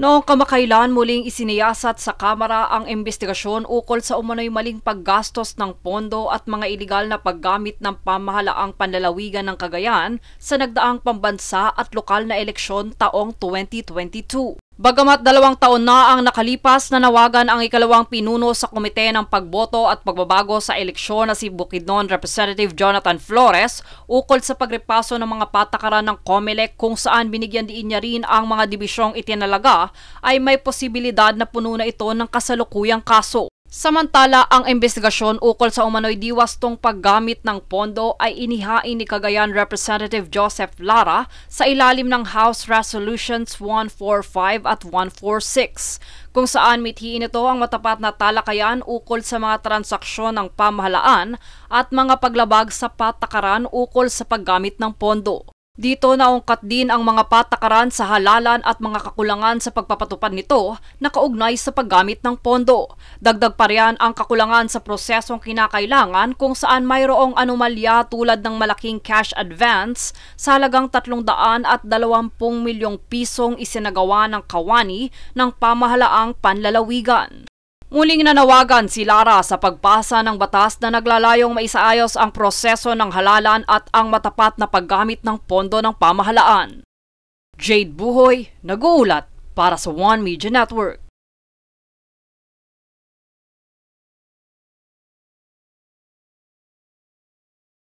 Noong kamakailan muling isiniyasat sa Kamara ang investigasyon ukol sa umano'y maling paggastos ng pondo at mga iligal na paggamit ng pamahalaang panlalawigan ng Cagayan sa nagdaang pambansa at lokal na eleksyon taong 2022. Bagamat 2 taon na ang nakalipas, nanawagan ang ikalawang pinuno sa Komite ng Pagboto at Pagbabago sa Eleksyon na si Bukidnon Representative Jonathan Flores ukol sa pagrepaso ng mga patakaran ng COMELEC kung saan binigyan diin niya rin ang mga dibisyong itinalaga ay may posibilidad na puno na ito ng kasalukuyang kaso. Samantala, ang investigasyon ukol sa umano'y diwastong paggamit ng pondo ay inihain ni Cagayan Representative Joseph Lara sa ilalim ng House Resolutions 145 at 146, kung saan mithiin ito ang matapat na talakayan ukol sa mga transaksyon ng pamahalaan at mga paglabag sa patakaran ukol sa paggamit ng pondo. Dito naungkat din ang mga patakaran sa halalan at mga kakulangan sa pagpapatupad nito na kaugnay sa paggamit ng pondo. Dagdag pa riyan ang kakulangan sa prosesong kinakailangan kung saan mayroong anomalya tulad ng malaking cash advance sa halagang 320 milyong pisong isinagawa ng kawani ng pamahalaang panlalawigan. Muling nanawagan si Lara sa pagpasa ng batas na naglalayong maisaayos ang proseso ng halalan at ang matapat na paggamit ng pondo ng pamahalaan. Jade Buhoy, nag-uulat para sa One Media Network.